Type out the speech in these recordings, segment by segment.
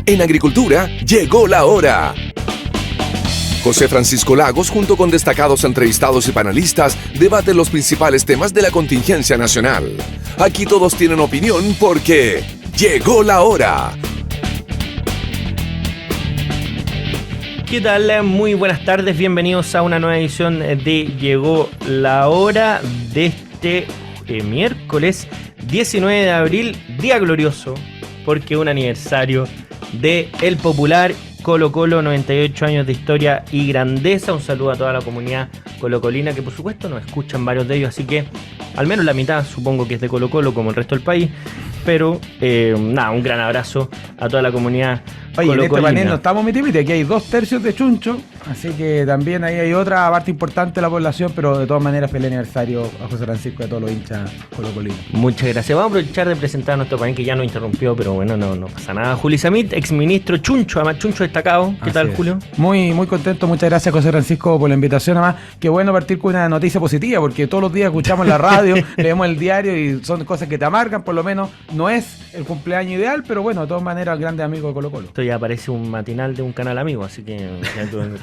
En agricultura, llegó la hora. José Francisco Lagos, junto con destacados entrevistados y panelistas, debaten los principales temas de la contingencia nacional. Aquí todos tienen opinión porque llegó la hora. ¿Qué tal? Muy buenas tardes, bienvenidos a una nueva edición de Llegó la Hora de este miércoles 19 de abril, día glorioso, porque es un aniversario de El Popular Colo-Colo, 98 años de historia y grandeza. Un saludo a toda la comunidad colocolina, que por supuesto nos escuchan varios de ellos, así que al menos la mitad supongo que es de Colo-Colo, como el resto del país. Pero nada, un gran abrazo a toda la comunidad. Oye, en este panel no estamos metidos, aquí hay 2/3 de chuncho, así que también ahí hay otra parte importante de la población, pero de todas maneras feliz aniversario a José Francisco y a todos los hinchas colocolinos. Muchas gracias. Vamos a aprovechar de presentar a nuestro panel, que ya nos interrumpió, pero bueno, no pasa nada. Juli Samit, exministro chuncho, además chuncho destacado. ¿Qué tal, Julio? Muy contento, muchas gracias José Francisco por la invitación. Además, qué bueno partir con una noticia positiva, porque todos los días escuchamos la radio, leemos el diario y son cosas que te amargan. Por lo menos no es el cumpleaños ideal, pero bueno, de todas maneras, grandes amigos de Colo-Colo. Esto ya parece un matinal de un canal amigo, así que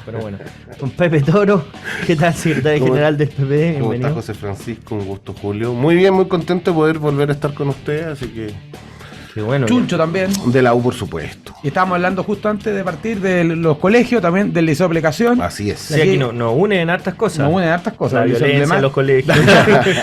pero bueno. Con Pepe Toro, ¿qué tal, secretario general del PPD? Bienvenido. ¿Cómo está, José Francisco? Un gusto, Julio. Muy bien, muy contento de poder volver a estar con ustedes, así que... Qué bueno. Chuncho también. De la U, por supuesto. Y estábamos hablando justo antes de partir de los colegios, también del liceo de aplicación. Así es. Sí, aquí nos unen hartas cosas. Nos unen hartas cosas. La violencia, los colegios.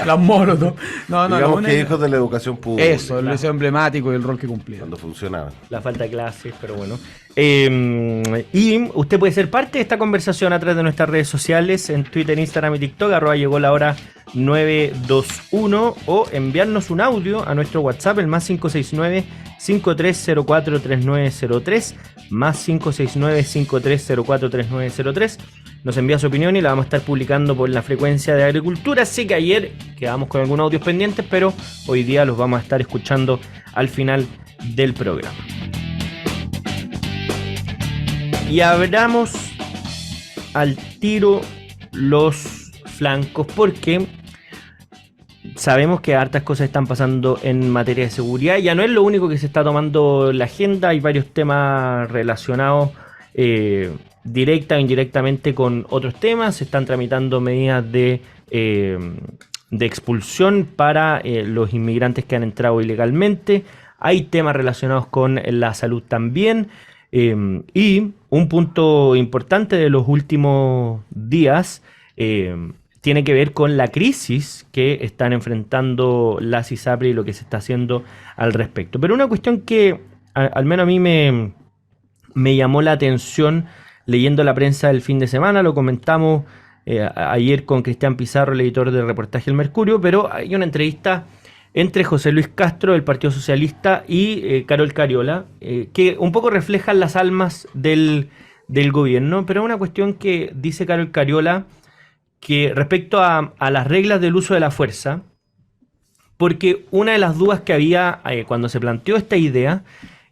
Las molotov. Digamos que hijos de la educación pública. Eso, el liceo emblemático y el rol que cumplía. Cuando funcionaba. La falta de clases, pero bueno. Y usted puede ser parte de esta conversación a través de nuestras redes sociales, en Twitter, Instagram y TikTok, @llegó la hora 921, o enviarnos un audio a nuestro WhatsApp, el más 569-5304-3903, más 569-5304-3903. Nos envía su opinión y la vamos a estar publicando por la frecuencia de agricultura. Sé que ayer quedamos con algunos audios pendientes, pero hoy día los vamos a estar escuchando al final del programa. Y abramos al tiro los flancos, porque sabemos que hartas cosas están pasando en materia de seguridad. Ya no es lo único que se está tomando la agenda, hay varios temas relacionados directa o indirectamente con otros temas. Se están tramitando medidas de expulsión para los inmigrantes que han entrado ilegalmente. Hay temas relacionados con la salud también. Y un punto importante de los últimos días tiene que ver con la crisis que están enfrentando las ISAPRE y lo que se está haciendo al respecto. Pero una cuestión que al menos a mí me llamó la atención leyendo la prensa del fin de semana, lo comentamos ayer con Cristian Pizarro, el editor del reportaje El Mercurio, pero hay una entrevista entre José Luis Castro del Partido Socialista y Carol Cariola, que un poco reflejan las almas del gobierno, pero es una cuestión que dice Carol Cariola, que respecto a las reglas del uso de la fuerza, porque una de las dudas que había cuando se planteó esta idea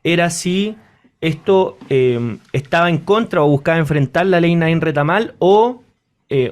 era si esto estaba en contra o buscaba enfrentar la ley Naín Retamal o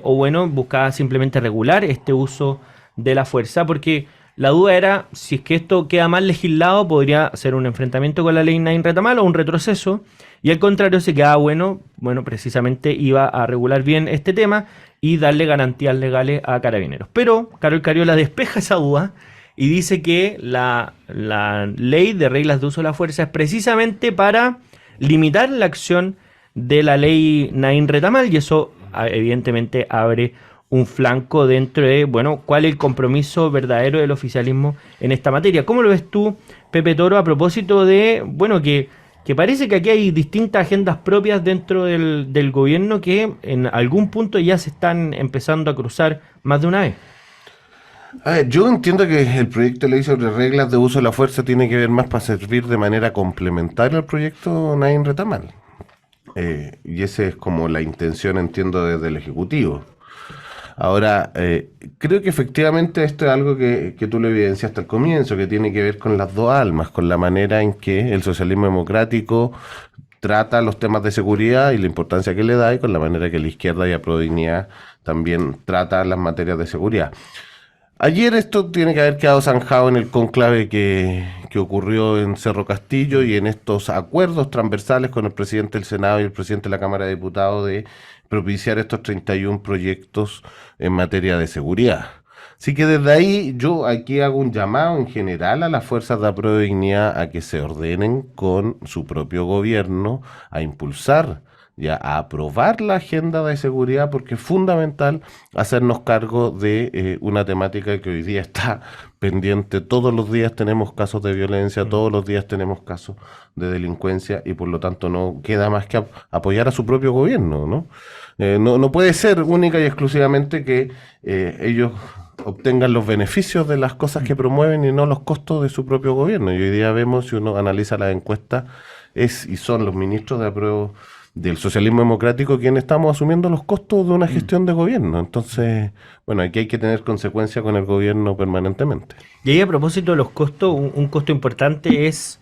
bueno, buscaba simplemente regular este uso de la fuerza, porque la duda era si es que esto queda mal legislado, podría ser un enfrentamiento con la ley Naín Retamal o un retroceso, y al contrario, se quedaba bueno, precisamente iba a regular bien este tema y darle garantías legales a Carabineros. Pero Carol Cariola despeja esa duda y dice que la ley de reglas de uso de la fuerza es precisamente para limitar la acción de la ley Naín Retamal, y eso evidentemente abre un flanco dentro de, cuál es el compromiso verdadero del oficialismo en esta materia. ¿Cómo lo ves tú, Pepe Toro, a propósito de, que parece que aquí hay distintas agendas propias dentro del gobierno que en algún punto ya se están empezando a cruzar más de una vez? A ver, yo entiendo que el proyecto de ley sobre reglas de uso de la fuerza tiene que ver más para servir de manera complementaria al proyecto Naín Retamal. Y esa es como la intención, entiendo, desde el Ejecutivo. Ahora, creo que efectivamente esto es algo que tú lo evidenciaste al comienzo, que tiene que ver con las dos almas, con la manera en que el socialismo democrático trata los temas de seguridad y la importancia que le da, y con la manera que la izquierda y la Prodignidad también trata las materias de seguridad. Ayer esto tiene que haber quedado zanjado en el conclave que ocurrió en Cerro Castillo y en estos acuerdos transversales con el presidente del Senado y el presidente de la Cámara de Diputados de propiciar estos 31 proyectos en materia de seguridad. Así que desde ahí yo aquí hago un llamado en general a las fuerzas de Apruebo y Dignidad a que se ordenen con su propio gobierno a impulsar a aprobar la agenda de seguridad, porque es fundamental hacernos cargo de una temática que hoy día está pendiente. Todos los días tenemos casos de violencia, todos los días tenemos casos de delincuencia y por lo tanto no queda más que apoyar a su propio gobierno, ¿no? No puede ser única y exclusivamente que ellos obtengan los beneficios de las cosas que promueven y no los costos de su propio gobierno. Y hoy día vemos, si uno analiza las encuestas, son los ministros de Apruebo del socialismo democrático quienes estamos asumiendo los costos de una gestión de gobierno. Entonces, bueno, aquí hay que tener consecuencia con el gobierno permanentemente. Y ahí, a propósito de los costos, un costo importante es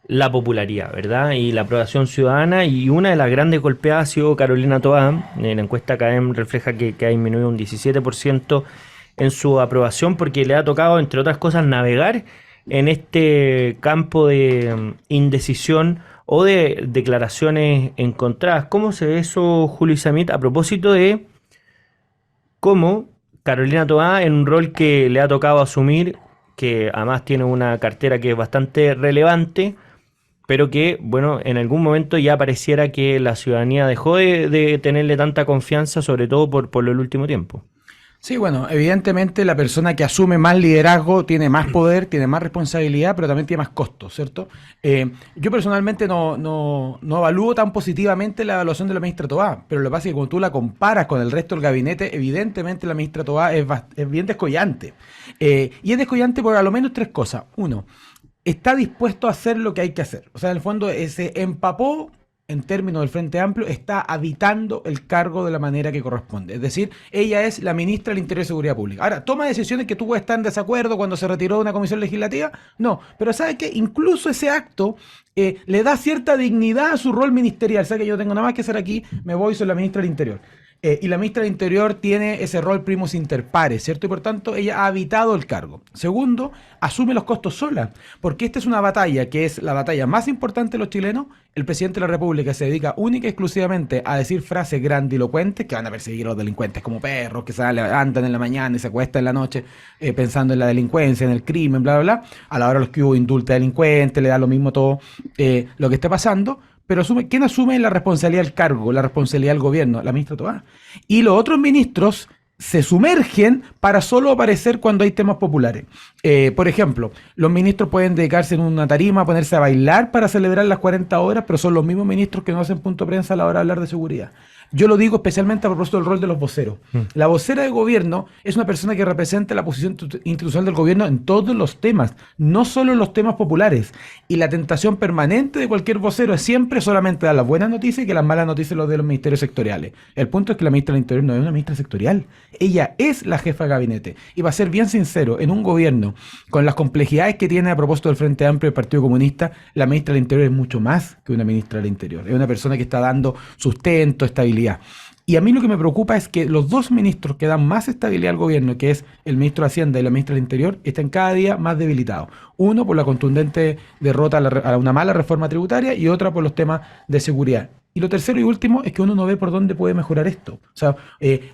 la popularidad, ¿verdad? Y la aprobación ciudadana, y una de las grandes golpeadas ha sido Carolina Toá. En la encuesta CADEM refleja que ha disminuido un 17% en su aprobación, porque le ha tocado, entre otras cosas, navegar en este campo de indecisión o de declaraciones encontradas. ¿Cómo se ve eso, Julio Isamit, a propósito de cómo Carolina Toá, en un rol que le ha tocado asumir, que además tiene una cartera que es bastante relevante, pero que, bueno, en algún momento ya pareciera que la ciudadanía dejó de tenerle tanta confianza, sobre todo por el último tiempo? Sí, bueno, evidentemente la persona que asume más liderazgo tiene más poder, tiene más responsabilidad, pero también tiene más costos, ¿cierto? Yo personalmente no evalúo tan positivamente la evaluación de la ministra Toá, pero lo que pasa es que cuando tú la comparas con el resto del gabinete, evidentemente la ministra Toá es bien descollante. Y es descollante por a lo menos 3 cosas. Uno, está dispuesto a hacer lo que hay que hacer. O sea, en el fondo se empapó, en términos del Frente Amplio, está habitando el cargo de la manera que corresponde. Es decir, ella es la ministra del Interior y Seguridad Pública. Ahora, ¿toma decisiones que tú puedes estar en desacuerdo cuando se retiró de una comisión legislativa? No, pero ¿sabes qué? Incluso ese acto le da cierta dignidad a su rol ministerial. ¿Sabes que yo tengo nada más que hacer aquí? Me voy, soy la ministra del Interior. Y la ministra del Interior tiene ese rol primus inter pares, ¿cierto? Y por tanto, ella ha habitado el cargo. Segundo, asume los costos sola, porque esta es una batalla que es la batalla más importante de los chilenos. El presidente de la República se dedica única y exclusivamente a decir frases grandilocuentes que van a perseguir a los delincuentes como perros, que andan en la mañana y se acuestan en la noche pensando en la delincuencia, en el crimen, bla, bla, bla. A la hora de los que hubo indulta a delincuentes, le da lo mismo todo lo que está pasando. Pero ¿quién asume la responsabilidad del cargo, la responsabilidad del gobierno? La ministra Toá. Y los otros ministros se sumergen para solo aparecer cuando hay temas populares. Por ejemplo, los ministros pueden dedicarse en una tarima a ponerse a bailar para celebrar las 40 horas, pero son los mismos ministros que no hacen punto de prensa a la hora de hablar de seguridad. Yo lo digo especialmente a propósito del rol de los voceros. La vocera de gobierno es una persona que representa la posición institucional del gobierno en todos los temas, no solo en los temas populares. Y la tentación permanente de cualquier vocero es siempre solamente dar las buenas noticias y que las malas noticias los de los ministerios sectoriales. El punto es que la ministra del Interior no es una ministra sectorial. Ella es la jefa de gabinete. Y va a ser bien sincero, en un gobierno con las complejidades que tiene a propósito del Frente Amplio y del Partido Comunista, la ministra del Interior es mucho más que una ministra del Interior. Es una persona que está dando sustento, estabilidad. Y a mí lo que me preocupa es que los dos ministros que dan más estabilidad al gobierno, que es el ministro de Hacienda y la ministra del Interior, están cada día más debilitados. Uno por la contundente derrota a una mala reforma tributaria y otra por los temas de seguridad. Y lo tercero y último es que uno no ve por dónde puede mejorar esto. O sea,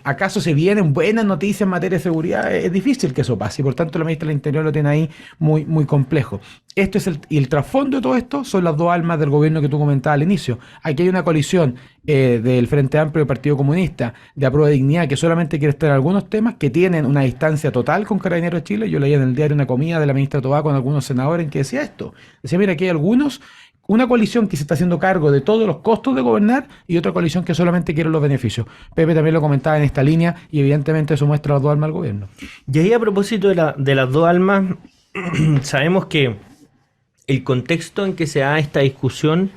¿acaso se vienen buenas noticias en materia de seguridad? Es difícil que eso pase y por tanto la ministra del Interior lo tiene ahí muy, muy complejo. Esto es el trasfondo de todo esto son las dos almas del gobierno que tú comentabas al inicio. Aquí hay una colisión del Frente Amplio y del Partido Comunista, de Apruebo y Dignidad, que solamente quiere estar en algunos temas que tienen una distancia total con Carabineros de Chile. Yo leía en el diario una comida de la ministra Toá con algunos senadores en que decía esto. Decía, mira, aquí hay una coalición que se está haciendo cargo de todos los costos de gobernar y otra coalición que solamente quiere los beneficios. Pepe también lo comentaba en esta línea y evidentemente eso muestra las dos almas del gobierno. Y ahí, a propósito de las dos almas, sabemos que el contexto en que se da esta discusión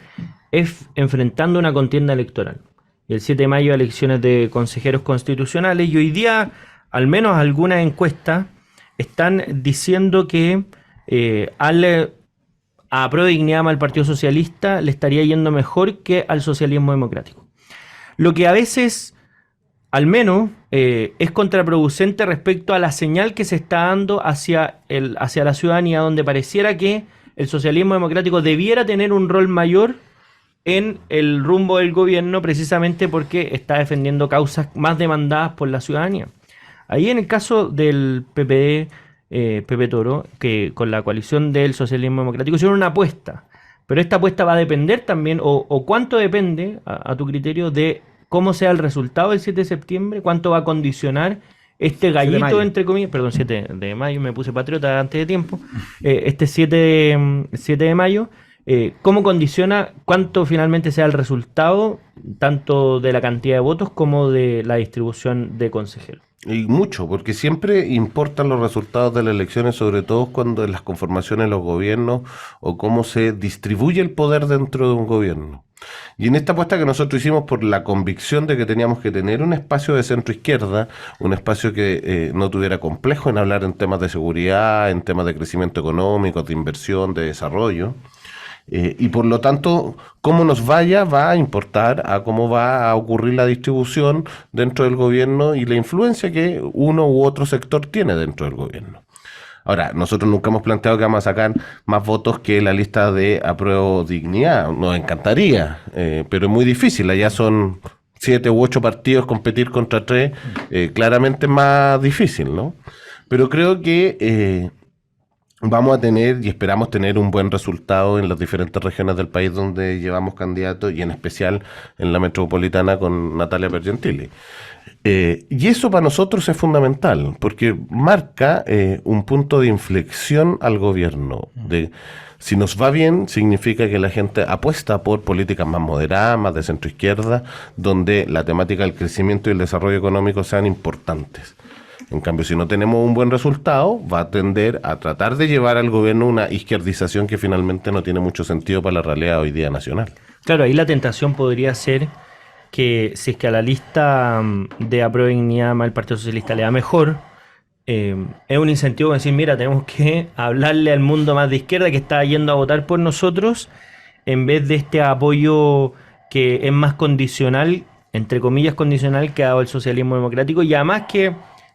es enfrentando una contienda electoral. El 7 de mayo elecciones de consejeros constitucionales y hoy día, al menos algunas encuestas, están diciendo que a Apruebo y Dignidad al Partido Socialista le estaría yendo mejor que al socialismo democrático. Lo que a veces al menos es contraproducente respecto a la señal que se está dando hacia la ciudadanía, donde pareciera que el socialismo democrático debiera tener un rol mayor en el rumbo del gobierno, precisamente porque está defendiendo causas más demandadas por la ciudadanía. Ahí en el caso del PPD, Pepe Toro, que con la coalición del socialismo democrático hicieron una apuesta, pero esta apuesta va a depender también, o cuánto depende, a tu criterio, de cómo sea el resultado del 7 de septiembre, cuánto va a condicionar este gallito, entre comillas, perdón, 7 de mayo, me puse patriota antes de tiempo, este 7 de mayo, cómo condiciona cuánto finalmente sea el resultado, tanto de la cantidad de votos como de la distribución de consejeros. Y mucho, porque siempre importan los resultados de las elecciones, sobre todo cuando en las conformaciones de los gobiernos o cómo se distribuye el poder dentro de un gobierno. Y en esta apuesta que nosotros hicimos por la convicción de que teníamos que tener un espacio de centro izquierda, un espacio que no tuviera complejo en hablar en temas de seguridad, en temas de crecimiento económico, de inversión, de desarrollo, y por lo tanto, cómo nos vaya va a importar a cómo va a ocurrir la distribución dentro del gobierno y la influencia que uno u otro sector tiene dentro del gobierno. Ahora, nosotros nunca hemos planteado que vamos a sacar más votos que la lista de Apruebo Dignidad. Nos encantaría, pero es muy difícil. Allá son 7 u 8 partidos, competir contra 3, claramente es más difícil, ¿no? Pero creo que vamos a tener y esperamos tener un buen resultado en las diferentes regiones del país donde llevamos candidatos y en especial en la metropolitana con Natalia Pergentili. Y eso para nosotros es fundamental porque marca un punto de inflexión al gobierno. Si nos va bien, significa que la gente apuesta por políticas más moderadas, más de centro izquierda, donde la temática del crecimiento y el desarrollo económico sean importantes. En cambio, si no tenemos un buen resultado, va a tender a tratar de llevar al gobierno una izquierdización que finalmente no tiene mucho sentido para la realidad hoy día nacional. Claro, ahí la tentación podría ser que si es que a la lista de Apruebo Dignidad más el Partido Socialista le da mejor, es un incentivo decir, mira, tenemos que hablarle al mundo más de izquierda que está yendo a votar por nosotros, en vez de este apoyo que es más condicional, entre comillas condicional, que ha dado el socialismo democrático, y además que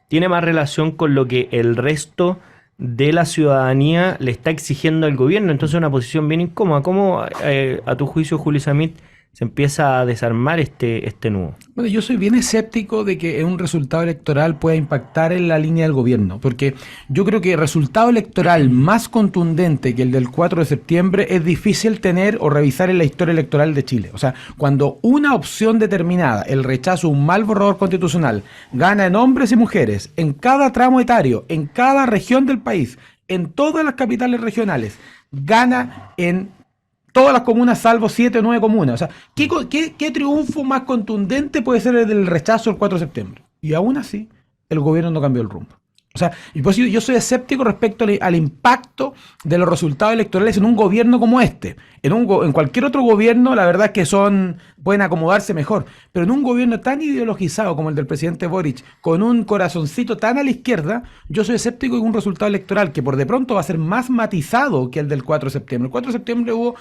tiene más relación con lo que el resto de la ciudadanía le está exigiendo al gobierno. Entonces es una posición bien incómoda. ¿Cómo, a tu juicio, Julio Samit, se empieza a desarmar este nudo? Bueno, yo soy bien escéptico de que un resultado electoral pueda impactar en la línea del gobierno, porque yo creo que el resultado electoral más contundente que el del 4 de septiembre es difícil tener o revisar en la historia electoral de Chile. O sea, cuando una opción determinada, el rechazo a un mal borrador constitucional, gana en hombres y mujeres, en cada tramo etario, en cada región del país, en todas las capitales regionales, gana en todas las comunas salvo 7 o 9 comunas. O sea, ¿qué triunfo más contundente puede ser el del rechazo el 4 de septiembre? Y aún así, el gobierno no cambió el rumbo. O sea, y por eso yo soy escéptico respecto al impacto de los resultados electorales en un gobierno como este. En cualquier otro gobierno, la verdad es que pueden acomodarse mejor. Pero en un gobierno tan ideologizado como el del presidente Boric, con un corazoncito tan a la izquierda, yo soy escéptico en un resultado electoral que por de pronto va a ser más matizado que el del 4 de septiembre. El 4 de septiembre hubo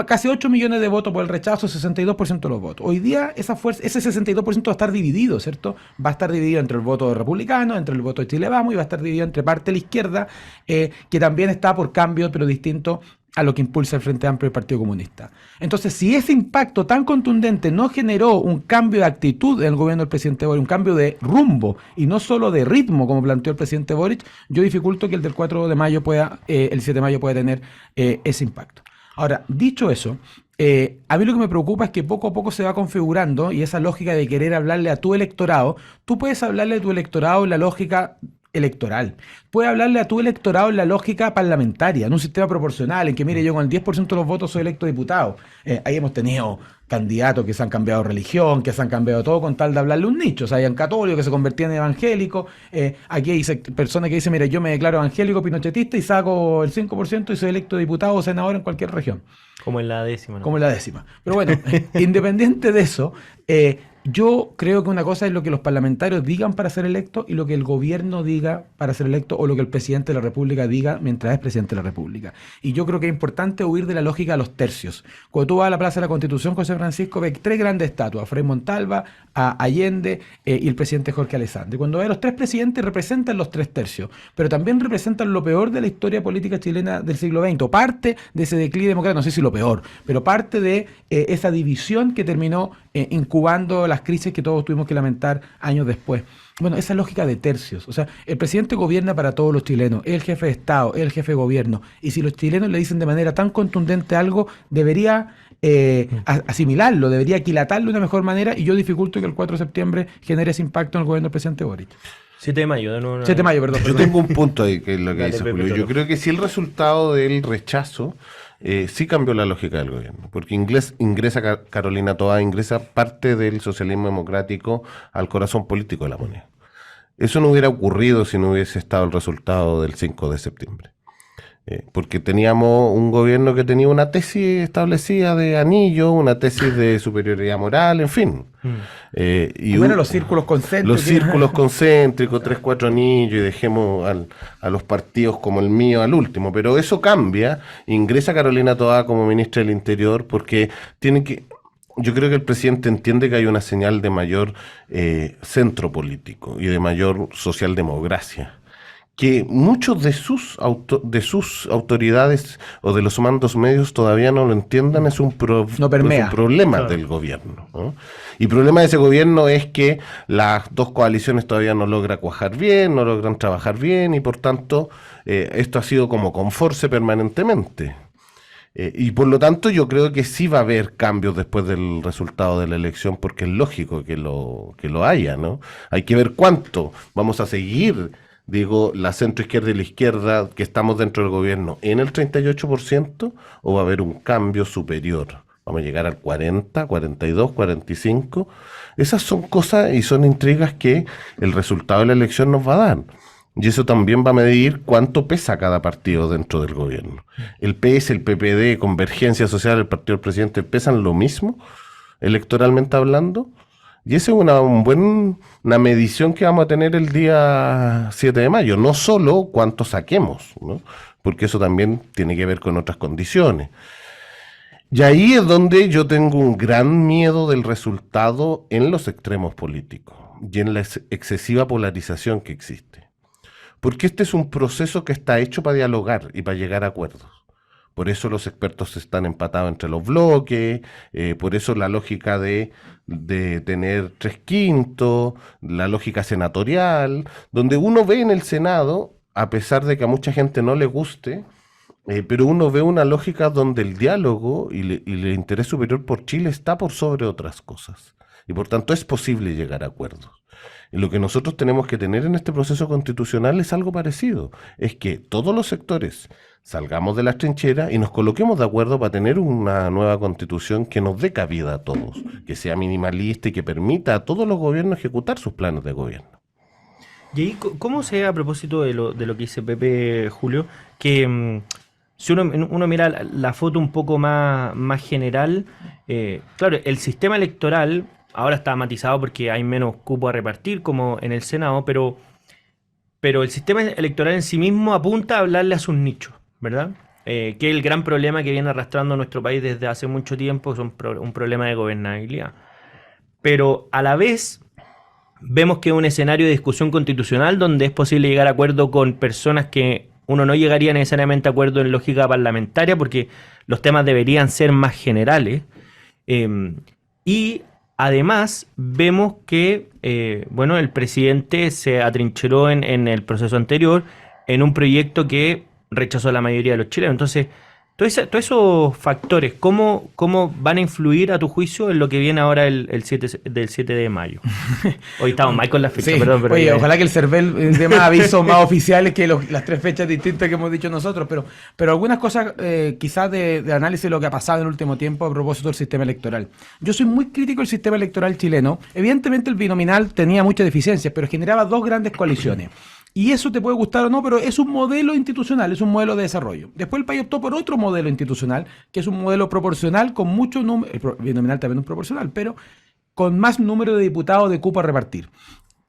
casi 8 millones de votos por el rechazo, 62% de los votos. Hoy día ese 62% va a estar dividido, ¿cierto? Va a estar dividido entre el voto de republicanos, entre el voto de Chile Vamos, y va a estar dividido entre parte de la izquierda, que también está por cambio, pero distinto a lo que impulsa el Frente Amplio y el Partido Comunista. Entonces, si ese impacto tan contundente no generó un cambio de actitud en el gobierno del presidente Boric, un cambio de rumbo y no solo de ritmo, como planteó el presidente Boric, yo dificulto que el del 4 de mayo el 7 de mayo pueda tener ese impacto. Ahora, dicho eso, a mí lo que me preocupa es que poco a poco se va configurando, y esa lógica de querer hablarle a tu electorado, tú puedes hablarle a tu electorado en la lógica electoral, puedes hablarle a tu electorado en la lógica parlamentaria, en un sistema proporcional, en que, mire, yo con el 10% de los votos soy electo diputado. Ahí hemos tenido candidatos que se han cambiado de religión, que se han cambiado todo con tal de hablarle a un nicho. O sea, hayan católicos que se convertían en evangélicos. Aquí hay personas que dicen, mire, yo me declaro evangélico pinochetista y saco el 5% y soy electo diputado o senador en cualquier región. Como en la décima, ¿no? Como en la décima. Pero bueno, independiente de eso, Yo creo que una cosa es lo que los parlamentarios digan para ser electos y lo que el gobierno diga para ser electo o lo que el presidente de la República diga mientras es presidente de la República. Y yo creo que es importante huir de la lógica de los tercios. Cuando tú vas a la Plaza de la Constitución, José Francisco, ves 3 grandes estatuas, a Frei Montalva, a Allende y el presidente Jorge Alessandri. Cuando ves a los 3 presidentes representan los 3 tercios, pero también representan lo peor de la historia política chilena del siglo XX, o parte de ese declive democrático, no sé si lo peor, pero parte de esa división que terminó incubando las crisis que todos tuvimos que lamentar años después. Bueno, esa lógica de tercios. O sea, el presidente gobierna para todos los chilenos, es el jefe de Estado, es el jefe de gobierno. Y si los chilenos le dicen de manera tan contundente algo, debería asimilarlo, debería aquilatarlo de una mejor manera. Y yo dificulto que el 4 de septiembre genere ese impacto en el gobierno del presidente Boric. 7 de mayo, de nuevo. 7 de mayo, perdón. Yo tengo un punto ahí, que es lo que Dale, dice Pepe, Julio. Yo Toro. creo que si el resultado del rechazo sí cambió la lógica del gobierno, porque ingresa Carolina Toá, ingresa parte del socialismo democrático al corazón político de la moneda. Eso no hubiera ocurrido si no hubiese estado el resultado del 5 de septiembre. Porque teníamos un gobierno que tenía una tesis establecida de anillo, una tesis de superioridad moral, en fin. Y Bueno, los círculos concéntricos. Los círculos concéntricos, 3, 4 anillos, y dejemos a los partidos como el mío al último. Pero eso cambia, ingresa Carolina Toá como ministra del Interior, porque yo creo que el presidente entiende que hay una señal de mayor centro político y de mayor socialdemocracia, que muchos de sus autoridades o de los mandos medios todavía no lo entiendan. Es un problema del gobierno, ¿no? Y el problema de ese gobierno es que las 2 coaliciones todavía no logran cuajar bien, no logran trabajar bien, y por tanto esto ha sido como con force permanentemente. Y por lo tanto yo creo que sí va a haber cambios después del resultado de la elección, porque es lógico que lo haya, ¿no? Hay que ver cuánto vamos a seguir, digo, la centroizquierda y la izquierda, que estamos dentro del gobierno, en el 38%, o va a haber un cambio superior. Vamos a llegar al 40, 42, 45. Esas son cosas y son intrigas que el resultado de la elección nos va a dar. Y eso también va a medir cuánto pesa cada partido dentro del gobierno. El PS, el PPD, Convergencia Social, el partido del presidente, ¿pesan lo mismo electoralmente hablando? Y esa es una medición que vamos a tener el día 7 de mayo. No solo cuánto saquemos, ¿no? Porque eso también tiene que ver con otras condiciones. Y ahí es donde yo tengo un gran miedo del resultado en los extremos políticos y en la excesiva polarización que existe. Porque este es un proceso que está hecho para dialogar y para llegar a acuerdos. Por eso los expertos están empatados entre los bloques, por eso la lógica de tener 3/5, la lógica senatorial, donde uno ve en el Senado, a pesar de que a mucha gente no le guste, pero uno ve una lógica donde el diálogo y el interés superior por Chile está por sobre otras cosas. Y por tanto es posible llegar a acuerdos. Y lo que nosotros tenemos que tener en este proceso constitucional es algo parecido. Es que todos los sectores salgamos de las trincheras y nos coloquemos de acuerdo para tener una nueva constitución que nos dé cabida a todos, que sea minimalista y que permita a todos los gobiernos ejecutar sus planes de gobierno. Y ahí, ¿cómo se ve, a propósito de lo que dice Pepe, Julio, que si uno mira la foto un poco más general, claro, el sistema electoral ahora está matizado porque hay menos cupo a repartir, como en el Senado, pero el sistema electoral en sí mismo apunta a hablarle a sus nichos, ¿verdad? Que es el gran problema que viene arrastrando nuestro país desde hace mucho tiempo, es un problema de gobernabilidad. Pero a la vez vemos que es un escenario de discusión constitucional donde es posible llegar a acuerdo con personas que uno no llegaría necesariamente a acuerdo en lógica parlamentaria, porque los temas deberían ser más generales. Y además vemos que el presidente se atrincheró en el proceso anterior en un proyecto que rechazó la mayoría de los chilenos. Entonces, todos esos factores, ¿cómo van a influir a tu juicio en lo que viene ahora del 7 de mayo? Hoy estamos mal con las fechas, Sí. perdón. Pero oye, ojalá que el CERVEL dé más avisos más oficiales que las 3 fechas distintas que hemos dicho nosotros, pero algunas cosas quizás de análisis de lo que ha pasado en el último tiempo a propósito del sistema electoral. Yo soy muy crítico del sistema electoral chileno. Evidentemente el binominal tenía muchas deficiencias, pero generaba 2 grandes coaliciones. Y eso te puede gustar o no, pero es un modelo institucional, es un modelo de desarrollo. Después el país optó por otro modelo institucional, que es un modelo proporcional con mucho número, el binominal también es proporcional, pero con más número de diputados de cupo a repartir.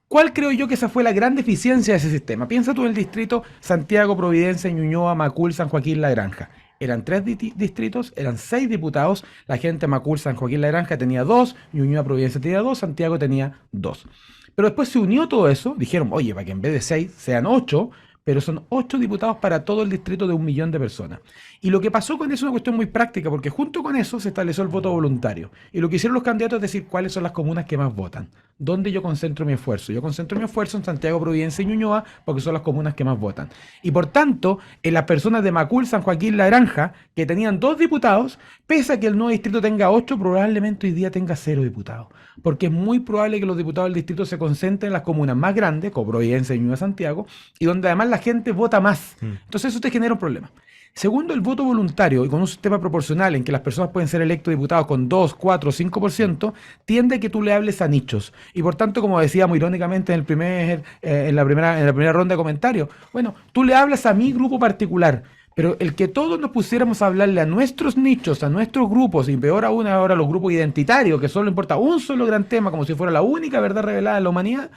¿Cuál creo yo que esa fue la gran deficiencia de ese sistema? Piensa tú en el distrito Santiago, Providencia, Ñuñoa, Macul, San Joaquín, La Granja. Eran 3 distritos, eran 6 diputados, la gente de Macul, San Joaquín, La Granja tenía 2, Ñuñoa, Providencia tenía 2, Santiago tenía 2. Pero después se unió todo eso, dijeron, oye, para que en vez de 6 sean 8, pero son 8 diputados para todo el distrito de 1 millón de personas. Y lo que pasó con eso es una cuestión muy práctica, porque junto con eso se estableció el voto voluntario. Y lo que hicieron los candidatos es decir cuáles son las comunas que más votan. ¿Dónde yo concentro mi esfuerzo? Yo concentro mi esfuerzo en Santiago, Providencia y Ñuñoa, porque son las comunas que más votan. Y por tanto, en las personas de Macul, San Joaquín, La Granja, que tenían 2 diputados, pese a que el nuevo distrito tenga 8, probablemente hoy día tenga 0 diputados. Porque es muy probable que los diputados del distrito se concentren en las comunas más grandes, como Providencia, Ñuñoa, Santiago, y donde además la gente vota más. Entonces eso te genera un problema. Segundo, el voto voluntario y con un sistema proporcional en que las personas pueden ser electos diputados con 2, 4, 5%, tiende a que tú le hables a nichos. Y por tanto, como decíamos irónicamente en la primera ronda de comentarios, bueno, tú le hablas a mi grupo particular. Pero el que todos nos pusiéramos a hablarle a nuestros nichos, a nuestros grupos, y peor aún ahora los grupos identitarios, que solo importa un solo gran tema, como si fuera la única verdad revelada de la humanidad,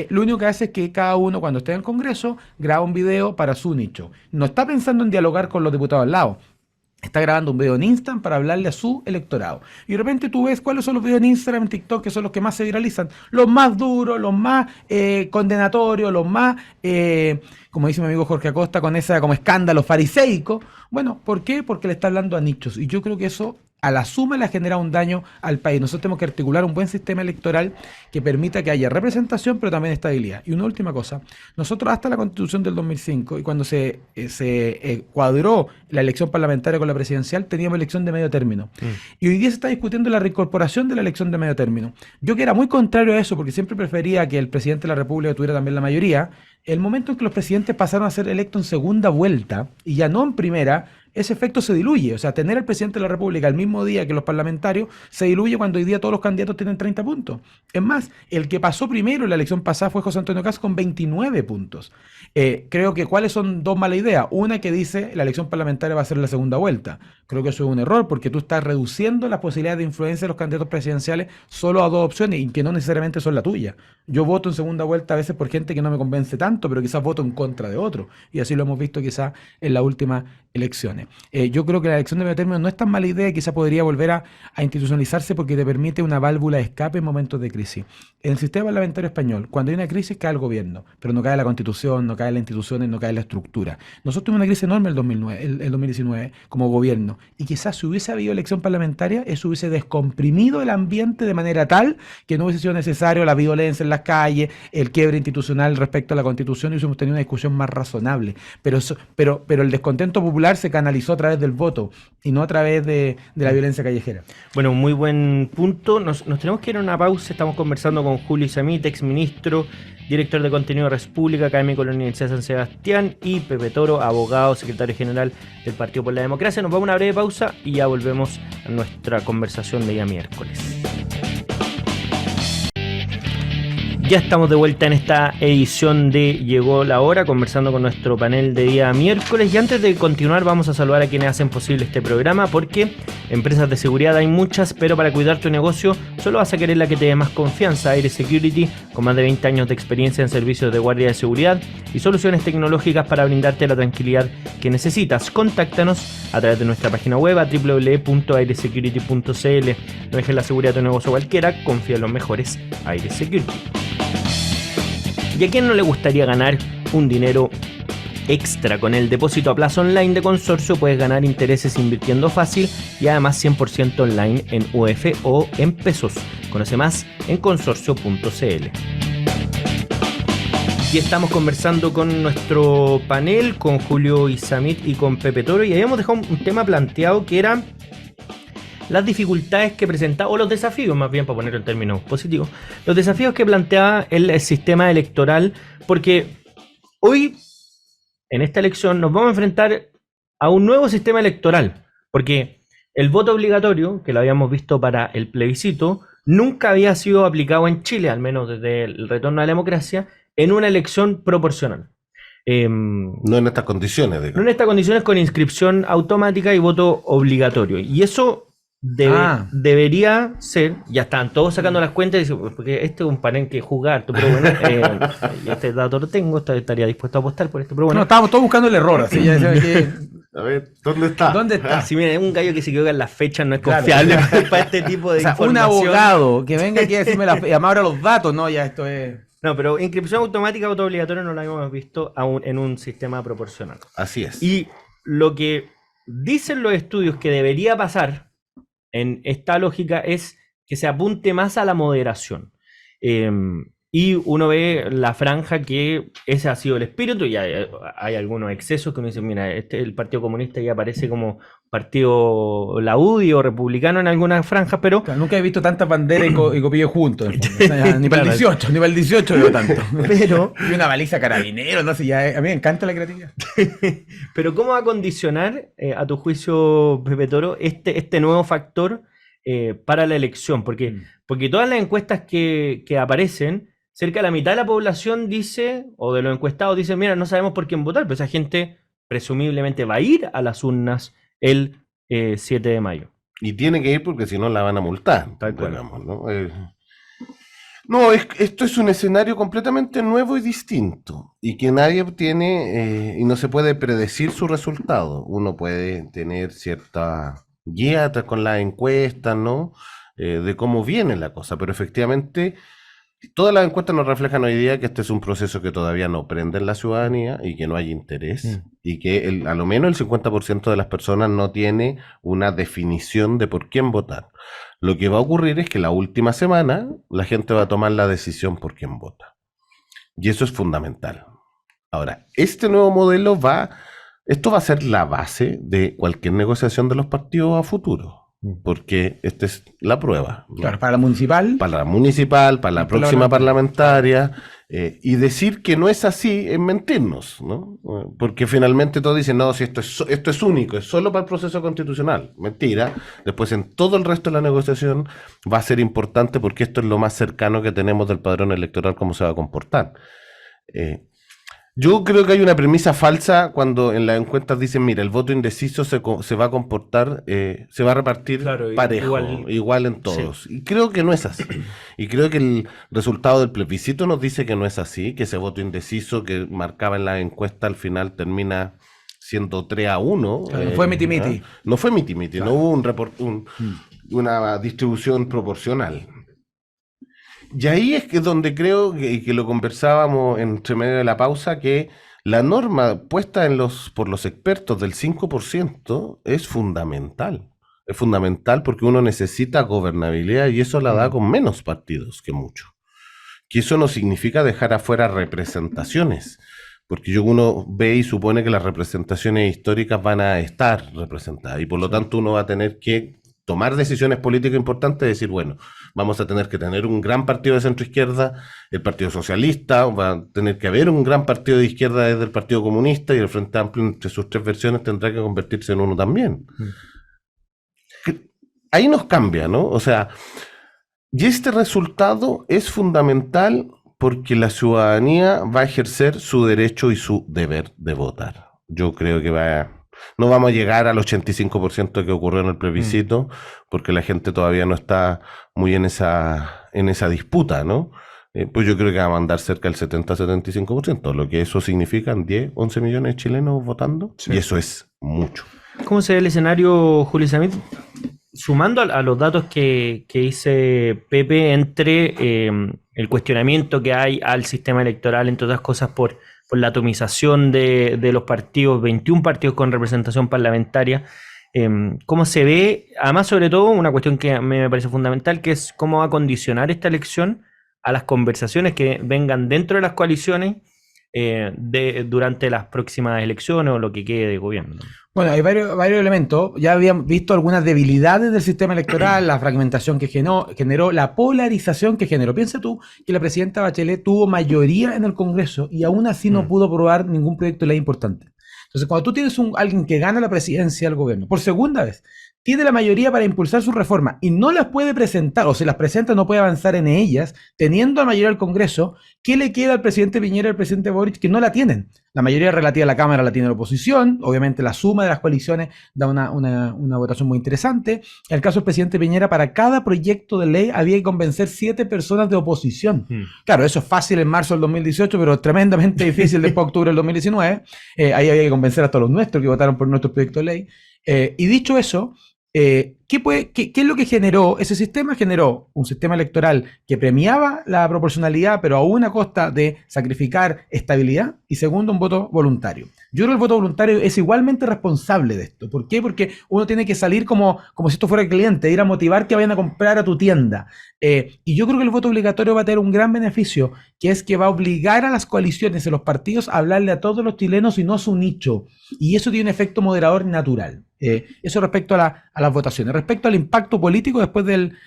lo único que hace es que cada uno, cuando esté en el Congreso, graba un video para su nicho. No está pensando en dialogar con los diputados al lado. Está grabando un video en Instagram para hablarle a su electorado. Y de repente tú ves cuáles son los videos en Instagram, en TikTok, que son los que más se viralizan. Los más duros, los más condenatorios, los más, como dice mi amigo Jorge Acosta, con esa como escándalo fariseico. Bueno, ¿por qué? Porque le está hablando a nichos. Y yo creo que eso a la suma le ha generado un daño al país. Nosotros tenemos que articular un buen sistema electoral que permita que haya representación, pero también estabilidad. Y una última cosa, nosotros hasta la Constitución del 2005, y cuando se cuadró la elección parlamentaria con la presidencial, teníamos elección de medio término. Y hoy día se está discutiendo la reincorporación de la elección de medio término. Yo que era muy contrario a eso, porque siempre prefería que el presidente de la República tuviera también la mayoría, el momento en que los presidentes pasaron a ser electos en segunda vuelta, y ya no en primera, ese efecto se diluye. O sea, tener al presidente de la República el mismo día que los parlamentarios se diluye cuando hoy día todos los candidatos tienen 30 puntos. Es más, el que pasó primero en la elección pasada fue José Antonio Kast con 29 puntos. Creo que ¿cuáles son dos malas ideas? Una que dice la elección parlamentaria va a ser la segunda vuelta. Creo que eso es un error porque tú estás reduciendo las posibilidades de influencia de los candidatos presidenciales solo a 2 opciones y que no necesariamente son la tuya. Yo voto en segunda vuelta a veces por gente que no me convence tanto, pero quizás voto en contra de otro. Y así lo hemos visto quizás en las últimas elecciones. Yo creo que la elección de medio término no es tan mala idea y quizá podría volver a institucionalizarse porque te permite una válvula de escape en momentos de crisis. En el sistema parlamentario español, cuando hay una crisis cae el gobierno, pero no cae la Constitución, no cae las instituciones, no cae la estructura. Nosotros tuvimos una crisis enorme el 2019 como gobierno y quizás si hubiese habido elección parlamentaria, eso hubiese descomprimido el ambiente de manera tal que no hubiese sido necesario la violencia en las calles, el quiebre institucional respecto a la Constitución y hubiésemos tenido una discusión más razonable. Pero el descontento popular se canalizó a través del voto y no a través de la violencia callejera. Bueno, muy buen punto. Nos tenemos que ir a una pausa. Estamos conversando con Julio Isamit, exministro, director de contenido de Res Pública, académico de la Universidad de San Sebastián, y Pepe Toro, abogado, secretario general del Partido por la Democracia. Nos vamos a una breve pausa y ya volvemos a nuestra conversación de día miércoles. Ya estamos de vuelta en esta edición de Llegó la Hora, conversando con nuestro panel de día miércoles. Y antes de continuar, vamos a saludar a quienes hacen posible este programa, porque empresas de seguridad hay muchas, pero para cuidar tu negocio solo vas a querer la que te dé más confianza. Aire Security, con más de 20 años de experiencia en servicios de guardia de seguridad y soluciones tecnológicas para brindarte la tranquilidad que necesitas. Contáctanos a través de nuestra página web a www.airesecurity.cl. No dejes la seguridad de tu negocio cualquiera, confía en los mejores. Aire Security. ¿Y a quién no le gustaría ganar un dinero extra? Con el depósito a plazo online de Consorcio puedes ganar intereses invirtiendo fácil y además 100% online en UF o en pesos. Conoce más en consorcio.cl. Y estamos conversando con nuestro panel, con Julio Isamit y con Pepe Toro, y habíamos dejado un tema planteado que era las dificultades que presentaba, o los desafíos más bien, para ponerlo en términos positivos, los desafíos que planteaba el sistema electoral, porque hoy, en esta elección, nos vamos a enfrentar a un nuevo sistema electoral, porque el voto obligatorio, que lo habíamos visto para el plebiscito, nunca había sido aplicado en Chile, al menos desde el retorno a la democracia, en una elección proporcional. No en estas condiciones. No en estas condiciones, con inscripción automática y voto obligatorio. Y eso debería ser, ya están todos sacando las cuentas y dicen, porque este es un panel que jugar, pero bueno, este dato lo tengo, estaría dispuesto a apostar por esto, pero bueno. No, estábamos todos buscando el error, así ya que... A ver, ¿dónde está? ¿Dónde está? Si miren, un gallo que se equivoca en las fechas no es confiable para este tipo de información. Un abogado que venga aquí a decirme ahora los datos, no, ya esto es... No, pero inscripción automática auto obligatoria no la hemos visto aún en un sistema proporcional. Así es. Y lo que dicen los estudios que debería pasar en esta lógica es que se apunte más a la moderación. Y uno ve la franja que ese ha sido el espíritu, y hay algunos excesos que uno dice, mira, el Partido Comunista ya parece como partido laudi o republicano en algunas franjas, pero... Claro, nunca he visto tantas banderas y copillos juntos. O sea, ni para el 18, ni para el 18 veo tanto. Pero... Y una baliza carabinero, no sé, a mí me encanta la creatividad. Pero ¿cómo va a condicionar, a tu juicio, Pepe Toro, este nuevo factor para la elección? Porque todas las encuestas que aparecen, cerca de la mitad de la población dice, o de los encuestados dicen, mira, no sabemos por quién votar, pero esa gente presumiblemente va a ir a las urnas el 7 de mayo. Y tiene que ir porque si no la van a multar. Tal cual. Digamos, ¿no? Esto es un escenario completamente nuevo y distinto, y que nadie tiene, y no se puede predecir su resultado. Uno puede tener cierta guía con las encuestas, ¿no? De cómo viene la cosa, pero efectivamente todas las encuestas nos reflejan hoy día que este es un proceso que todavía no prende en la ciudadanía y que no hay interés, y que a lo menos el 50% de las personas no tiene una definición de por quién votar. Lo que va a ocurrir es que la última semana la gente va a tomar la decisión por quién vota. Y eso es fundamental. Ahora, este nuevo modelo esto va a ser la base de cualquier negociación de los partidos a futuro. Porque esta es la prueba, ¿no? Claro, para la municipal. Para la municipal, para la próxima parlamentaria. Y decir que no es así es mentirnos, ¿no? Porque finalmente todos dicen, no, si esto es único, es solo para el proceso constitucional. Mentira. Después en todo el resto de la negociación va a ser importante porque esto es lo más cercano que tenemos del padrón electoral, cómo se va a comportar. Yo creo que hay una premisa falsa cuando en las encuestas dicen, mira, el voto indeciso se va a comportar, se va a repartir parejo, igual en todos. Sí. Y creo que no es así. Y creo que el resultado del plebiscito nos dice que no es así, que ese voto indeciso que marcaba en la encuesta al final termina siendo 3-1. Claro, no fue miti-miti. No fue miti-miti, claro. No hubo una distribución proporcional. Y ahí es que donde creo que lo conversábamos entre medio de la pausa, que la norma puesta por los expertos del 5% es fundamental. Es fundamental porque uno necesita gobernabilidad y eso la da con menos partidos que mucho. Que eso no significa dejar afuera representaciones, porque uno ve y supone que las representaciones históricas van a estar representadas y por lo tanto uno va a tener que tomar decisiones políticas importantes y decir, bueno, vamos a tener que tener un gran partido de centro-izquierda, el Partido Socialista, va a tener que haber un gran partido de izquierda desde el Partido Comunista y el Frente Amplio entre sus tres versiones tendrá que convertirse en uno también. Ahí nos cambia, ¿no? O sea, y este resultado es fundamental porque la ciudadanía va a ejercer su derecho y su deber de votar. Yo creo que no vamos a llegar al 85% que ocurrió en el plebiscito, porque la gente todavía no está muy en esa disputa, ¿no? Pues yo creo que va a andar cerca del 70-75%, lo que eso significa 10, 11 millones de chilenos votando, sí. Y eso es mucho. ¿Cómo se ve el escenario, Julio Samit? Sumando a los datos que dice Pepe entre el cuestionamiento que hay al sistema electoral, entre otras cosas por la atomización de los partidos, 21 partidos con representación parlamentaria, ¿cómo se ve? Además, sobre todo, una cuestión que a mí me parece fundamental, que es cómo va a condicionar esta elección a las conversaciones que vengan dentro de las coaliciones durante las próximas elecciones o lo que quede de gobierno. Bueno, hay varios elementos. Ya habíamos visto algunas debilidades del sistema electoral, la fragmentación que generó, la polarización que generó. Piensa tú que la presidenta Bachelet tuvo mayoría en el Congreso y aún así no pudo aprobar ningún proyecto de ley importante. Entonces, cuando tú tienes alguien que gana la presidencia del gobierno por segunda vez, tiene la mayoría para impulsar sus reformas y no las puede presentar, o si las presenta no puede avanzar en ellas, teniendo la mayoría del Congreso, ¿qué le queda al presidente Piñera y al presidente Boric que no la tienen? La mayoría relativa a la Cámara la tiene la oposición, obviamente la suma de las coaliciones da una votación muy interesante. En el caso del presidente Piñera, para cada proyecto de ley había que convencer 7 personas de oposición. Claro, eso es fácil en marzo del 2018, pero tremendamente difícil después de octubre del 2019. Ahí había que convencer a todos los nuestros que votaron por nuestro proyecto de ley. Y dicho eso, ¿qué es lo que generó? Ese sistema generó un sistema electoral que premiaba la proporcionalidad, pero aún a costa de sacrificar estabilidad, y segundo, un voto voluntario. Yo creo que el voto voluntario es igualmente responsable de esto. ¿Por qué? Porque uno tiene que salir como si esto fuera el cliente, ir a motivar que vayan a comprar a tu tienda. Y yo creo que el voto obligatorio va a tener un gran beneficio, que es que va a obligar a las coaliciones, a los partidos, a hablarle a todos los chilenos y no a su nicho. Y eso tiene un efecto moderador natural. Eso respecto a las votaciones. Respecto al impacto político después del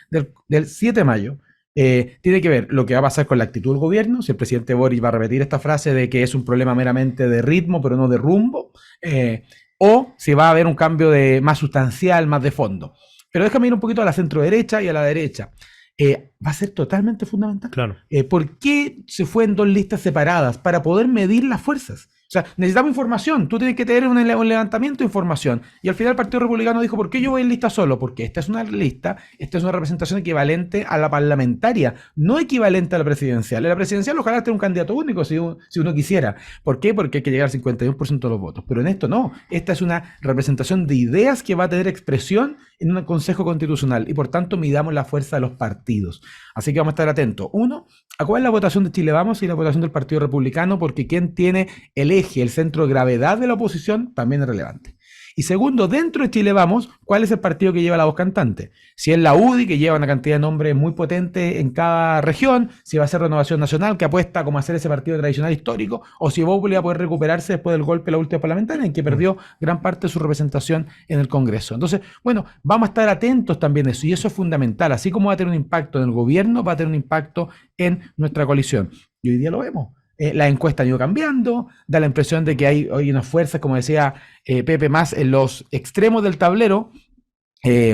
7 de mayo, tiene que ver lo que va a pasar con la actitud del gobierno, si el presidente Boric va a repetir esta frase de que es un problema meramente de ritmo, pero no de rumbo, o si va a haber un cambio más sustancial, más de fondo. Pero déjame ir un poquito a la centro derecha y a la derecha. Va a ser totalmente fundamental. Claro. ¿Por qué se fue en 2 listas separadas? Para poder medir las fuerzas. O sea, necesitamos información. Tú tienes que tener un levantamiento de información. Y al final el Partido Republicano dijo, ¿por qué yo voy en lista solo? Porque esta es una lista, esta es una representación equivalente a la parlamentaria, no equivalente a la presidencial. En la presidencial ojalá esté un candidato único si uno quisiera. ¿Por qué? Porque hay que llegar al 51% de los votos. Pero en esto no. Esta es una representación de ideas que va a tener expresión en un Consejo Constitucional. Y por tanto midamos la fuerza de los partidos. Así que vamos a estar atentos. Uno, ¿a cuál es la votación de Chile Vamos y la votación del Partido Republicano? Porque quien tiene el eje, el centro de gravedad de la oposición, también es relevante. Y segundo, dentro de Chile Vamos, ¿cuál es el partido que lleva la voz cantante? Si es la UDI, que lleva una cantidad de nombres muy potente en cada región, si va a ser Renovación Nacional, que apuesta como a ser ese partido tradicional histórico, o si Bópoli va a poder recuperarse después del golpe de la última parlamentaria, en que perdió gran parte de su representación en el Congreso. Entonces, bueno, vamos a estar atentos también a eso, y eso es fundamental. Así como va a tener un impacto en el gobierno, va a tener un impacto en nuestra coalición. Y hoy día lo vemos. Las encuestas han ido cambiando, da la impresión de que hay hoy unas fuerzas, como decía Pepe, más en los extremos del tablero,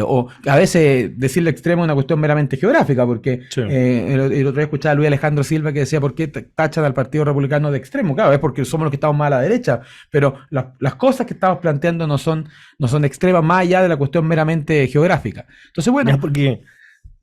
o a veces decirle extremo es una cuestión meramente geográfica, porque sí. El otro día escuchaba a Luis Alejandro Silva que decía ¿por qué tachan al Partido Republicano de extremo? Claro, es porque somos los que estamos más a la derecha, pero las cosas que estamos planteando no son extremas más allá de la cuestión meramente geográfica. Entonces, bueno... porque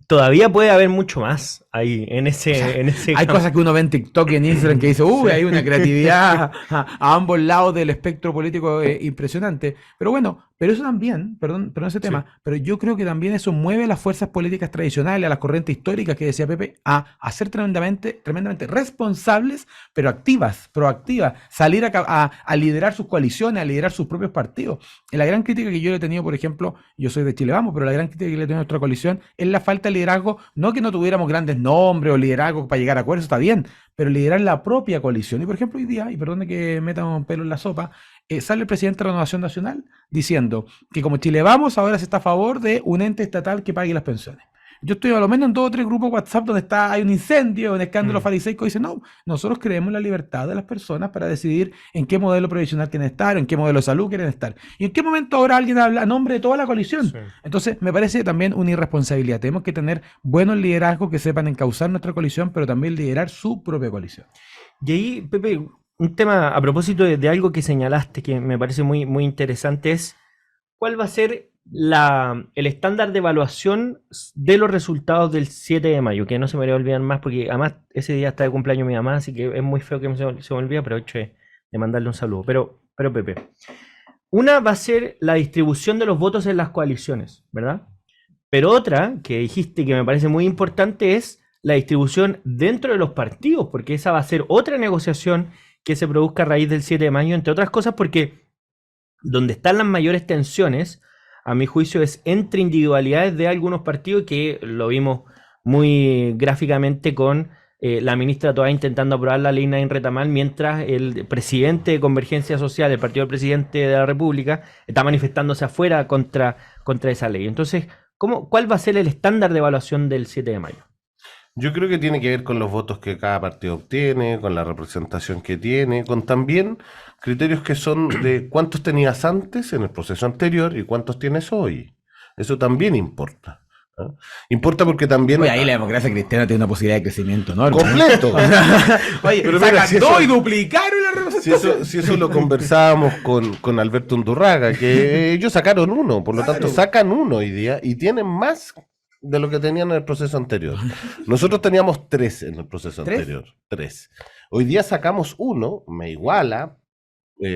todavía puede haber mucho más ahí en ese hay campo. Cosas que uno ve en TikTok y en Instagram que dice, hay una creatividad a ambos lados del espectro político impresionante. Pero bueno, pero eso también, perdón ese tema, sí. Pero yo creo que también eso mueve a las fuerzas políticas tradicionales, a las corrientes históricas que decía Pepe, a ser tremendamente responsables, pero activas, proactivas, salir a liderar sus coaliciones, a liderar sus propios partidos. La gran crítica que yo le he tenido, por ejemplo, yo soy de Chile Vamos, pero la gran crítica que le he tenido a nuestra coalición es la falta de liderazgo, no que no tuviéramos grandes nombres o liderazgo para llegar a acuerdos, está bien, pero liderar la propia coalición. Y por ejemplo, hoy día, y perdone que meta un pelo en la sopa, sale el presidente de Renovación Nacional diciendo que como Chile Vamos ahora se está a favor de un ente estatal que pague las pensiones. Yo estoy a lo menos en 2 o 3 grupos WhatsApp donde hay un incendio, un escándalo fariseico, y dice, no, nosotros creemos en la libertad de las personas para decidir en qué modelo previsional quieren estar, en qué modelo de salud quieren estar. Y en qué momento ahora alguien habla a nombre de toda la coalición. Sí. Entonces, me parece también una irresponsabilidad. Tenemos que tener buenos liderazgos que sepan encauzar nuestra coalición, pero también liderar su propia coalición. Y ahí, Pepe, un tema a propósito de algo que señalaste que me parece muy, muy interesante es ¿cuál va a ser el estándar de evaluación de los resultados del 7 de mayo? Que no se me debe olvidar más porque además ese día está de cumpleaños mi mamá, así que es muy feo que se me olvide, pero hecho de mandarle un saludo. Pero Pepe, una va a ser la distribución de los votos en las coaliciones, ¿verdad? Pero otra, que dijiste que me parece muy importante, es la distribución dentro de los partidos, porque esa va a ser otra negociación que se produzca a raíz del 7 de mayo, entre otras cosas porque donde están las mayores tensiones, a mi juicio, es entre individualidades de algunos partidos, que lo vimos muy gráficamente con la ministra Toá intentando aprobar la ley Nadine Retamal, mientras el presidente de Convergencia Social, el partido del presidente de la República, está manifestándose afuera contra esa ley. Entonces, ¿cuál va a ser el estándar de evaluación del 7 de mayo? Yo creo que tiene que ver con los votos que cada partido obtiene, con la representación que tiene, con también criterios que son de cuántos tenías antes en el proceso anterior y cuántos tienes hoy. Eso también importa. ¿Ah? Importa porque también... Oye, ahí la democracia cristiana tiene una posibilidad de crecimiento enorme. ¡Completo! Oye, pero mira, sacan si dos eso- y duplicaron la representación. Si eso lo conversábamos con Alberto Undurraga, que ellos sacaron 1, por lo tanto sacan 1 hoy día y tienen más de lo que tenían en el proceso anterior. Nosotros teníamos 3 en el proceso ¿Tres? anterior. 3. Hoy día sacamos 1, me iguala,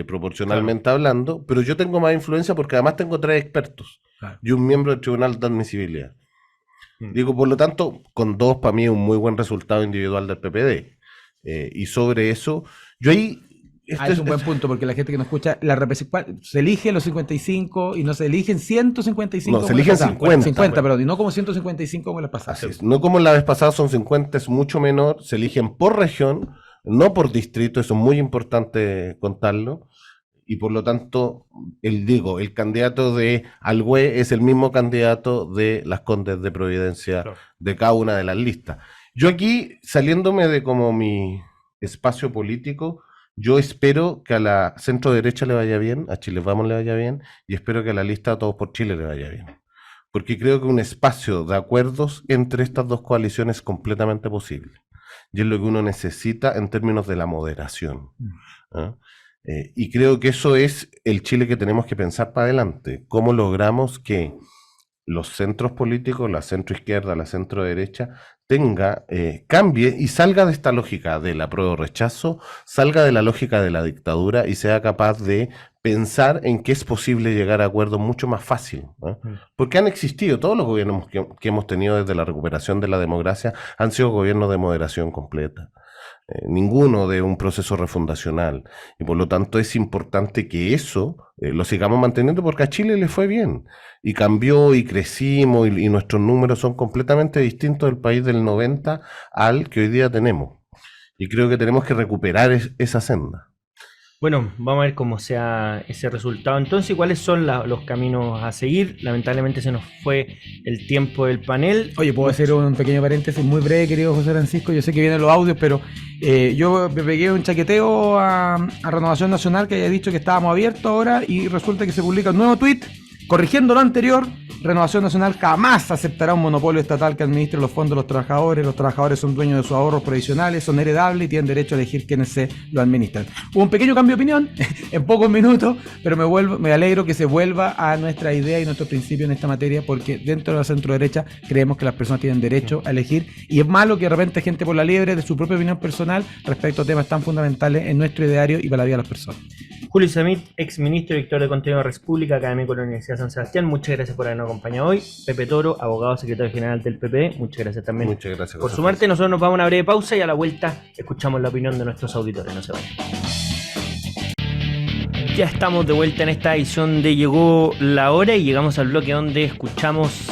proporcionalmente hablando, pero yo tengo más influencia porque además tengo 3 expertos Claro. y un miembro del Tribunal de Admisibilidad. Digo, por lo tanto, con 2 para mí es un muy buen resultado individual del PPD. Y sobre eso, yo ahí... Es un buen punto, porque la gente que nos escucha, se elige los 55 y no se eligen 155. No, se como eligen la pasada. 50. 50, perdón, y no como 155 como la pasada. Así es. No como la vez pasada son 50, es mucho menor, se eligen por región, no por distrito, eso es muy importante contarlo, y por lo tanto, el candidato de Alhué es el mismo candidato de Las Condes de Providencia, Claro. de cada una de las listas. Yo aquí, saliéndome de como mi espacio político, yo espero que a la centro derecha le vaya bien, a Chile Vamos le vaya bien, y espero que a la lista Todos por Chile le vaya bien. Porque creo que un espacio de acuerdos entre estas dos coaliciones es completamente posible. Y es lo que uno necesita en términos de la moderación. ¿Ah? Y creo que eso es el Chile que tenemos que pensar para adelante. ¿Cómo logramos que los centros políticos, la centro izquierda, la centro derecha, cambie y salga de esta lógica del apruebo rechazo, salga de la lógica de la dictadura y sea capaz de pensar en que es posible llegar a acuerdos mucho más fácil, ¿no? Porque han existido, todos los gobiernos que hemos tenido desde la recuperación de la democracia han sido gobiernos de moderación completa. Ninguno de un proceso refundacional, y por lo tanto es importante que eso lo sigamos manteniendo, porque a Chile le fue bien y cambió y crecimos y nuestros números son completamente distintos del país del 90 al que hoy día tenemos, y creo que tenemos que recuperar esa senda. Bueno, vamos a ver cómo sea ese resultado entonces y cuáles son los caminos a seguir. Lamentablemente se nos fue el tiempo del panel. Oye, puedo hacer un pequeño paréntesis muy breve, querido José Francisco. Yo sé que vienen los audios, pero yo me pegué un chaqueteo a Renovación Nacional que había dicho que estábamos abiertos ahora y resulta que se publica un nuevo tuit corrigiendo lo anterior. Renovación Nacional jamás aceptará un monopolio estatal que administre los fondos de los trabajadores. Los trabajadores son dueños de sus ahorros previsionales, son heredables y tienen derecho a elegir quiénes se lo administran. Hubo un pequeño cambio de opinión en pocos minutos, pero me alegro que se vuelva a nuestra idea y nuestro principio en esta materia, porque dentro de la centro derecha creemos que las personas tienen derecho a elegir, y es malo que de repente gente por la liebre de su propia opinión personal respecto a temas tan fundamentales en nuestro ideario y para la vida de las personas. Julio Samit, ex ministro y director de Contenido de República, académico de la Universidad de San Sebastián, muchas gracias por habernos acompañado hoy. Pepe Toro, abogado secretario general del PP, muchas gracias también Muchas gracias por sumarte. Nosotros nos vamos a una breve pausa y a la vuelta escuchamos la opinión de nuestros auditores. No se vayan. Ya estamos de vuelta en esta edición de Llegó la Hora y llegamos al bloque donde escuchamos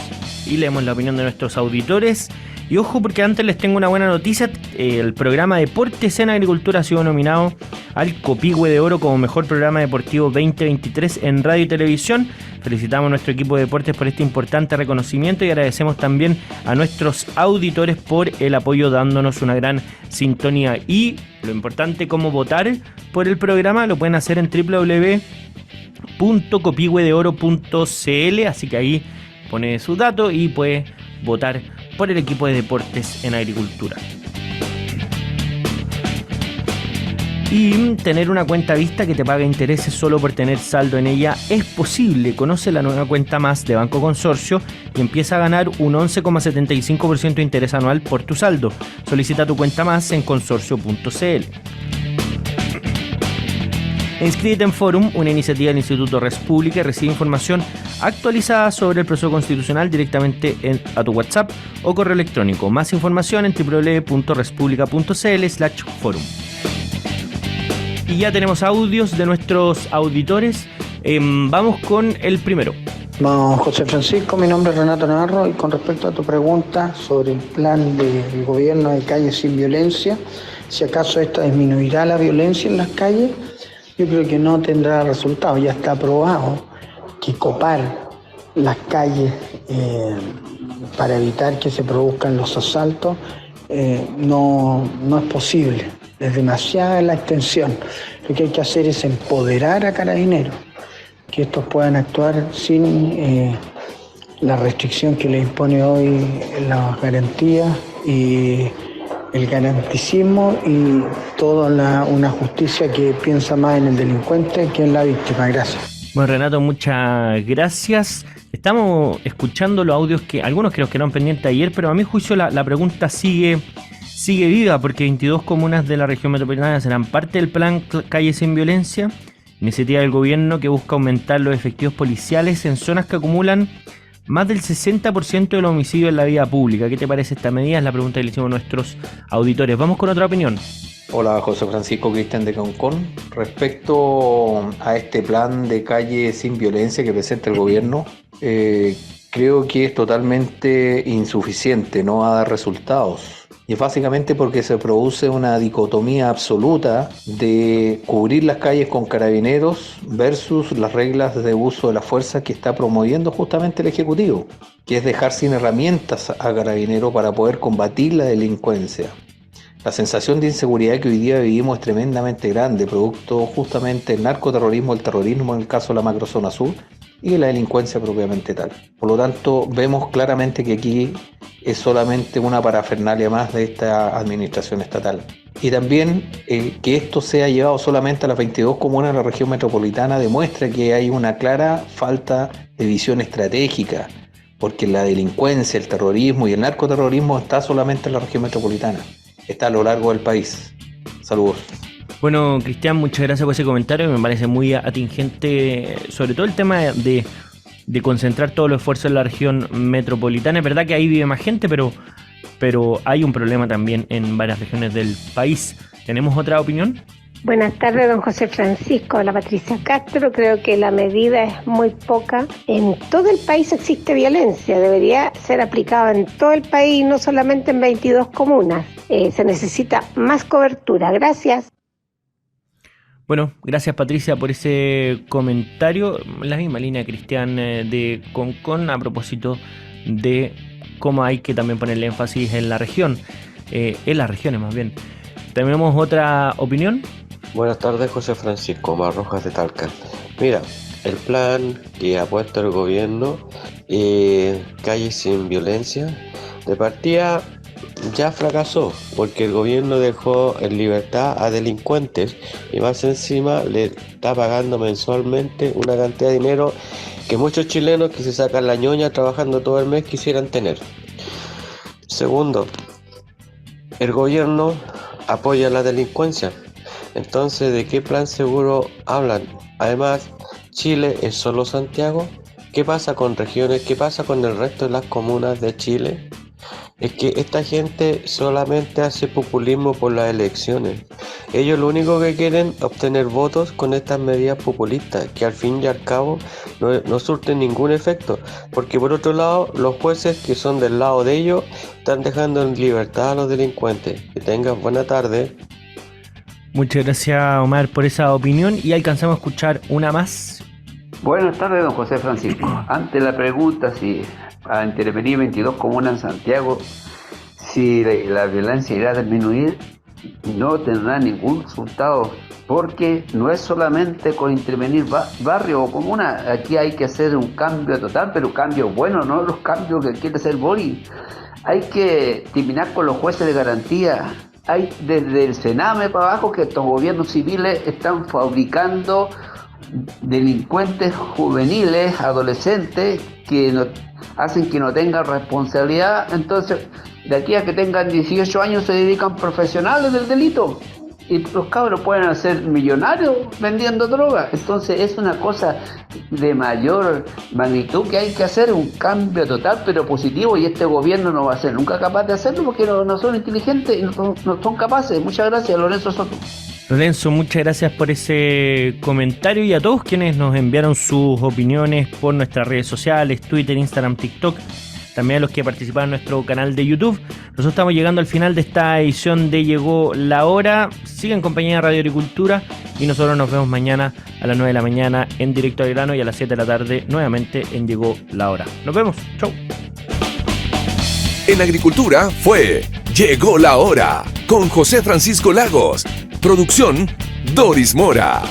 y leemos la opinión de nuestros auditores. Y ojo, porque antes les tengo una buena noticia. El programa Deportes en Agricultura ha sido nominado al Copihue de Oro como mejor programa deportivo 2023 en radio y televisión. Felicitamos a nuestro equipo de deportes por este importante reconocimiento y agradecemos también a nuestros auditores por el apoyo, dándonos una gran sintonía. Y lo importante, cómo votar por el programa, lo pueden hacer en www.copihuedeoro.cl, así que ahí pone sus datos y puede votar por el equipo de deportes en agricultura. Y tener una cuenta vista que te paga intereses solo por tener saldo en ella es posible. Conoce la nueva cuenta más de Banco Consorcio y empieza a ganar un 11,75% de interés anual por tu saldo. Solicita tu cuenta más en consorcio.cl. Inscríbete en Forum, una iniciativa del Instituto Res Publica, y recibe información actualizada sobre el proceso constitucional directamente a tu WhatsApp o correo electrónico. Más información en www.respublica.cl/forum. Y ya tenemos audios de nuestros auditores. Vamos con el primero. Vamos, José Francisco, mi nombre es Renato Navarro y con respecto a tu pregunta sobre el plan del gobierno de calles sin violencia, si acaso esta disminuirá la violencia en las calles, yo creo que no tendrá resultado. Ya está aprobado que copar las calles para evitar que se produzcan los asaltos no es posible. Es demasiada la extensión. Lo que hay que hacer es empoderar a carabineros, que estos puedan actuar sin la restricción que le impone hoy las garantías y el garanticismo y toda una justicia que piensa más en el delincuente que en la víctima. Gracias. Bueno, Renato, muchas gracias. Estamos escuchando los audios que algunos creo que eran pendientes ayer, pero a mi juicio la pregunta sigue viva, porque 22 comunas de la región metropolitana serán parte del plan Calle Sin Violencia, iniciativa del gobierno que busca aumentar los efectivos policiales en zonas que acumulan más del 60% de los homicidios en la vía pública. ¿Qué te parece esta medida? Es la pregunta que le hicimos a nuestros auditores. Vamos con otra opinión. Hola, José Francisco Cristian de Concón. Respecto a este plan de calle sin violencia que presenta el gobierno, creo que es totalmente insuficiente, no va a dar resultados. Y es básicamente porque se produce una dicotomía absoluta de cubrir las calles con carabineros versus las reglas de uso de la fuerza que está promoviendo justamente el Ejecutivo, que es dejar sin herramientas a carabineros para poder combatir la delincuencia. La sensación de inseguridad que hoy día vivimos es tremendamente grande, producto justamente del narcoterrorismo, el terrorismo en el caso de la macrozona sur y de la delincuencia propiamente tal. Por lo tanto, vemos claramente que aquí es solamente una parafernalia más de esta administración estatal. Y también que esto sea llevado solamente a las 22 comunas de la región metropolitana demuestra que hay una clara falta de visión estratégica, porque la delincuencia, el terrorismo y el narcoterrorismo está solamente en la región metropolitana, está a lo largo del país. Saludos. Bueno, Cristian, muchas gracias por ese comentario, me parece muy atingente, sobre todo el tema de concentrar todos los esfuerzos en la región metropolitana. Es verdad que ahí vive más gente, pero hay un problema también en varias regiones del país. ¿Tenemos otra opinión? Buenas tardes, don José Francisco. Hola, Patricia Castro. Creo que la medida es muy poca. En todo el país existe violencia. Debería ser aplicada en todo el país, no solamente en 22 comunas. Se necesita más cobertura. Gracias. Bueno, gracias Patricia por ese comentario. La misma línea, Cristian, de Concón, a propósito de cómo hay que también ponerle énfasis en la región, en las regiones más bien. ¿Tenemos otra opinión? Buenas tardes, José Francisco, Omar Rojas de Talca. Mira, el plan que ha puesto el gobierno, Calle Sin Violencia, de partida ya fracasó, porque el gobierno dejó en libertad a delincuentes y más encima le está pagando mensualmente una cantidad de dinero que muchos chilenos que se sacan la ñoña trabajando todo el mes quisieran tener. Segundo, el gobierno apoya la delincuencia. Entonces, ¿de qué plan seguro hablan? Además, Chile es solo Santiago. ¿Qué pasa con regiones? ¿Qué pasa con el resto de las comunas de Chile? Es que esta gente solamente hace populismo por las elecciones. Ellos lo único que quieren es obtener votos con estas medidas populistas, que al fin y al cabo no surten ningún efecto, porque por otro lado, los jueces que son del lado de ellos están dejando en libertad a los delincuentes. Que tengan buena tarde. Muchas gracias, Omar, por esa opinión, y alcanzamos a escuchar una más. Buenas tardes, don José Francisco. Ante la pregunta si a intervenir 22 comunas en Santiago, si la violencia irá a disminuir, no tendrá ningún resultado, porque no es solamente con intervenir barrio o comuna. Aquí hay que hacer un cambio total, pero un cambio bueno, no los cambios que quiere hacer Boris. Hay que terminar con los jueces de garantía. Hay desde el Sename para abajo que estos gobiernos civiles están fabricando delincuentes juveniles, adolescentes, que hacen que no tengan responsabilidad. Entonces, de aquí a que tengan 18 años se dedican profesionales del delito. Y los cabros pueden ser millonarios vendiendo droga. Entonces es una cosa de mayor magnitud que hay que hacer un cambio total pero positivo, y este gobierno no va a ser nunca capaz de hacerlo porque no son inteligentes y no son capaces. Muchas gracias, Lorenzo Soto. Lorenzo, muchas gracias por ese comentario, y a todos quienes nos enviaron sus opiniones por nuestras redes sociales, Twitter, Instagram, TikTok, también a los que participaron en nuestro canal de YouTube. Nosotros estamos llegando al final de esta edición de Llegó la Hora. Sigan en compañía de Radio Agricultura y nosotros nos vemos mañana a las 9 de la mañana en Directo al Grano y a las 7 de la tarde nuevamente en Llegó la Hora. Nos vemos. Chau. En Agricultura fue Llegó la Hora con José Francisco Lagos. Producción Doris Mora.